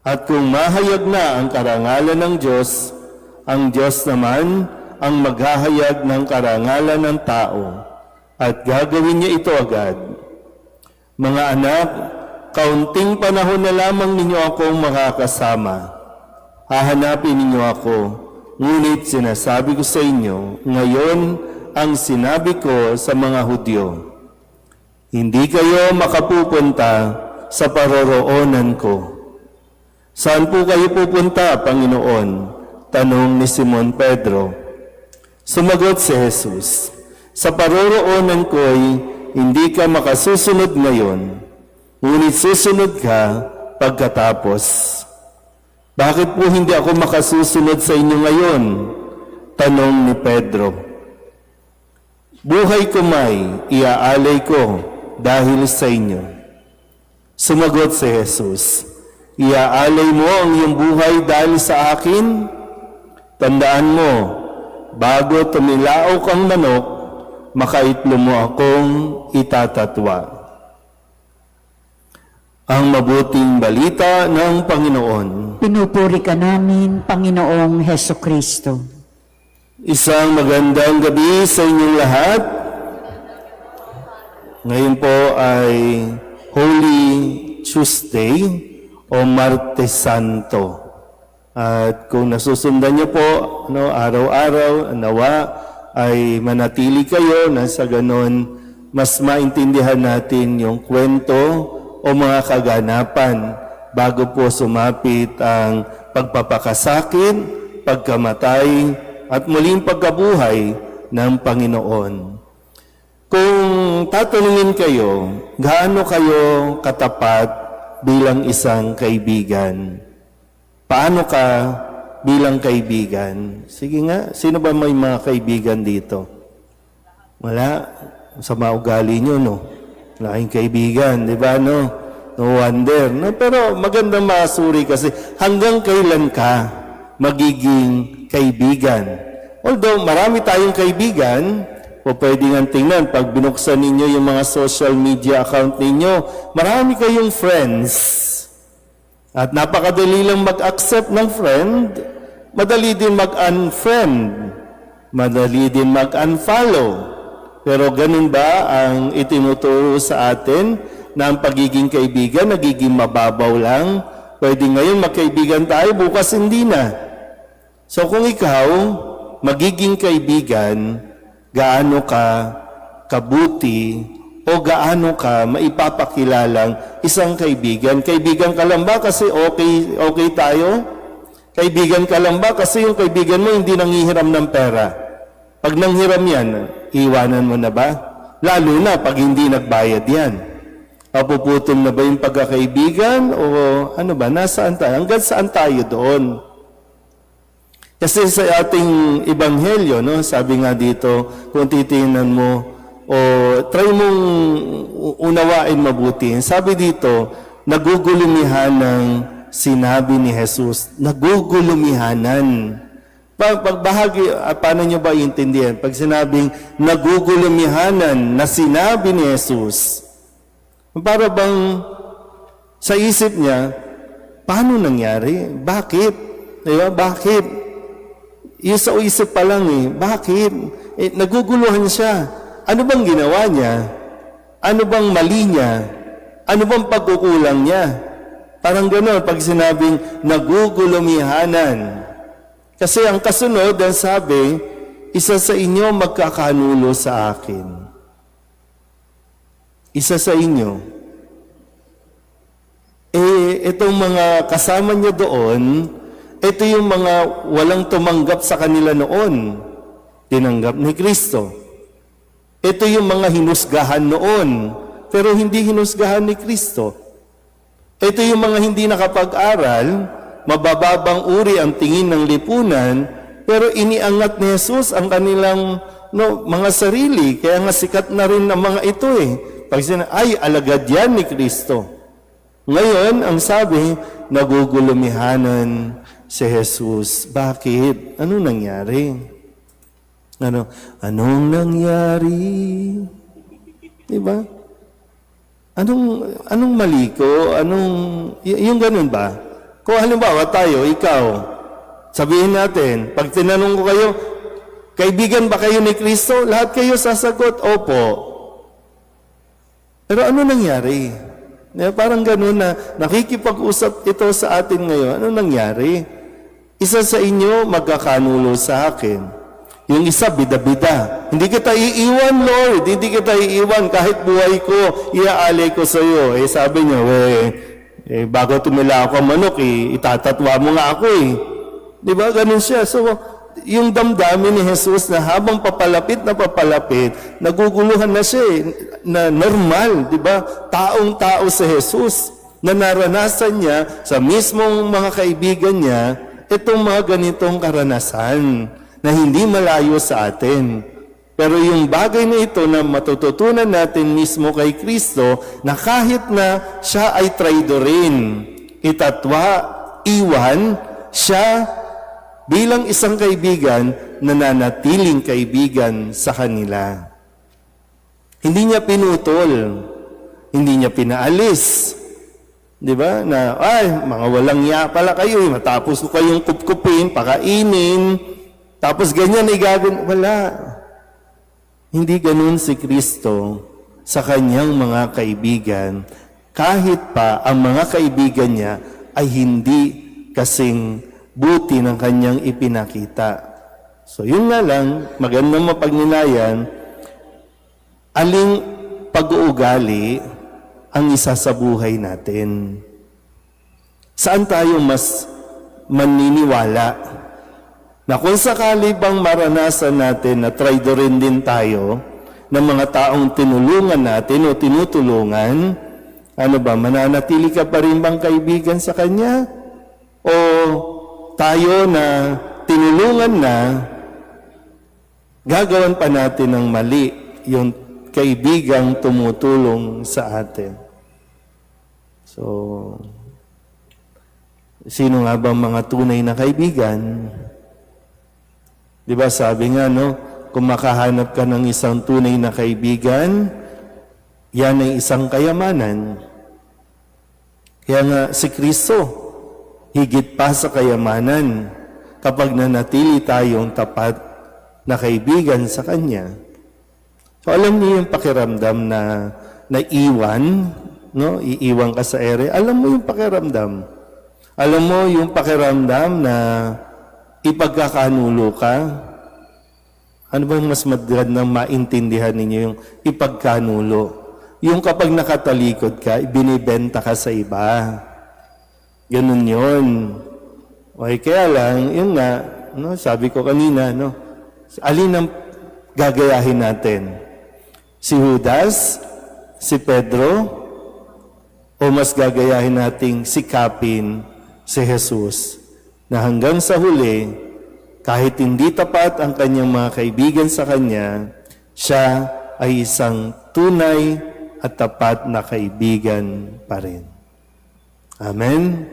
At kung mahayag na ang karangalan ng Diyos, ang Diyos naman ang maghahayag ng karangalan ng tao at gagawin niya ito agad. Mga anak, kaunting panahon na lamang ninyo akong makakasama. Hahanapin ninyo ako, ngunit sinasabi ko sa inyo, ngayon ang sinabi ko sa mga Hudyo. Hindi kayo makapupunta sa paroroonan ko. Saan po kayo pupunta, Panginoon? Tanong ni Simon Pedro. Sumagot si Jesus, sa paroroonan ko'y hindi ka makasusunod ngayon, ngunit susunod ka pagkatapos. Bakit po hindi ako makasusunod sa inyo ngayon? Tanong ni Pedro. Buhay ko may iaalay ko dahil sa inyo. Sumagot si Jesus, iaalay mo ang iyong buhay dahil sa akin? Tandaan mo, bago tumilao kang manok, makaitlo mo akong itatatwa. Ang mabuting balita ng Panginoon. Pinupuri ka namin, Panginoong Hesukristo. Isang magandang gabi sa inyong lahat. Ngayon po ay Holy Tuesday o Martes Santo. At kung nasusundan niyo po araw-araw, nawa ay manatili kayo na sa ganon mas maintindihan natin yung kwento o mga kaganapan bago po sumapit ang pagpapakasakit, pagkamatay, at muling pagkabuhay ng Panginoon. Kung tatanungin kayo, gaano kayo katapat bilang isang kaibigan? Paano ka bilang kaibigan? Sige nga, sino ba may mga kaibigan dito? Wala. Sa ugali nyo, no? Wala kayong kaibigan, di ba, no? No wonder. No? Pero magandang masuri kasi hanggang kailan ka magiging kaibigan? Although marami tayong kaibigan, o pwede nga tingnan, pag binuksan ninyo yung mga social media account ninyo, marami kayong friends. At napakadali lang mag-accept ng friend, madali din mag-unfriend, madali din mag-unfollow. Pero ganun ba ang itinuturo sa atin na ang pagiging kaibigan, nagiging mababaw lang? Pwede ngayon magkaibigan tayo, bukas hindi na. So kung ikaw, magiging kaibigan, gaano ka kabuti o gaano ka maipapakilalang isang kaibigan. Kaibigan ka lang ba kasi okay tayo? Kaibigan ka lang ba kasi yung kaibigan mo hindi nanghihiram ng pera? Pag nanghiram yan, iwanan mo na ba? Lalo na pag hindi nagbayad yan. Papuputol na ba yung pagkakaibigan o ano ba? Nasaan tayo? Hanggang saan tayo doon? Kasi sa ating ebanghelyo, no, sabi nga dito, kung titingnan mo, o try mong unawain mabuti. Sabi dito, nagugulumihan ng sinabi ni Jesus. Nagugulumihanan. Pagbahagi, paano nyo ba intindihan? Pag sinabing nagugulumihanan na sinabi ni Jesus, para bang sa isip niya, paano nangyari? Bakit? Diba? Bakit? Yung sa isip pa lang bakit? Naguguluhan siya. Ano bang ginawa niya? Ano bang mali niya? Ano bang pagkukulang niya? Parang gano'n pag sinabing nagugulumihanan. Kasi ang kasunod, ang sabi, isa sa inyo magkakanulo sa akin. Isa sa inyo. Itong mga kasama niya doon, ito yung mga walang tumanggap sa kanila noon. Tinanggap ni Kristo. Ito yung mga hinusgahan noon, pero hindi hinusgahan ni Kristo. Ito yung mga hindi nakapag-aral, mabababang uri ang tingin ng lipunan, pero iniangat ni Jesus ang kanilang mga sarili. Kaya nga sikat na rin ng mga ito Pag ay, alagad yan ni Kristo. Ngayon, ang sabi, nagugulumihanan si Jesus. Bakit? Ano nangyari? Anong nangyari? Diba? Anong mali ko? Yung ganun ba? Kung halimbawa tayo, ikaw, sabihin natin, pag tinanong ko kayo, kaibigan ba kayo ni Kristo? Lahat kayo sasagot, opo. Pero ano nangyari? Parang ganun na nakikipag-usap ito sa atin ngayon. Ano nangyari? Isa sa inyo magkakanulo sa akin. Yung isa, bida-bida. Hindi kita iiwan, Lord. Hindi kita iiwan. Kahit buhay ko, iaalay ko sa iyo. Sabi niya, bago tumila ako ang manok, itatatwa mo nga ako eh. Di ba? Ganun siya. So, yung damdamin ni Jesus na habang papalapit na papalapit, naguguluhan na siya na normal, di ba? Taong-tao si Jesus na naranasan niya sa mismong mga kaibigan niya itong mga ganitong karanasan na hindi malayo sa atin. Pero yung bagay na ito na matututunan natin mismo kay Kristo na kahit na siya ay traidorin, itatwa, iwan, siya bilang isang kaibigan, nananatiling kaibigan sa kanila. Hindi niya pinutol, hindi niya pinaalis. Di ba? Na, mga walang ya pala kayo, matapos ko kayong kupkupin, pakainin, tapos ganyan igagawin. Wala. Hindi ganun si Kristo sa kanyang mga kaibigan, kahit pa ang mga kaibigan niya ay hindi kasing buti ng kanyang ipinakita. So yun nga lang, magandang mapagninayan, aling pag-uugali ang isa sa buhay natin. Saan tayo mas maniniwala? Na kung sakali bang maranasan natin na traidorin din tayo ng mga taong tinulungan natin o tinutulungan, ano ba, mananatili ka pa rin bang kaibigan sa Kanya? O tayo na tinulungan na, gagawan pa natin ng mali yung kaibigang tumutulong sa atin. So, sino nga bang mga tunay na kaibigan? Di ba sabi nga, no, kung makahanap ka ng isang tunay na kaibigan, yan ay isang kayamanan. Kaya nga si Kristo, higit pa sa kayamanan kapag nanatili tayong tapat na kaibigan sa Kanya. So alam niyo yung pakiramdam na naiwan, no? Iiwan ka sa ere. Alam mo yung pakiramdam. Alam mo yung pakiramdam na ipagkakanulo ka. Ano ba yung mas magandang maintindihan ninyo yung ipagkanulo? Yung kapag nakatalikod ka, binibenta ka sa iba. Ganun yun. Okay, kaya lang, yun nga, no, sabi ko kanina, no, alin ang gagayahin natin? Si Judas, si Pedro, o mas gagayahin nating sikapin si Jesus na hanggang sa huli, kahit hindi tapat ang kanyang mga kaibigan sa kanya, siya ay isang tunay at tapat na kaibigan pa rin. Amen?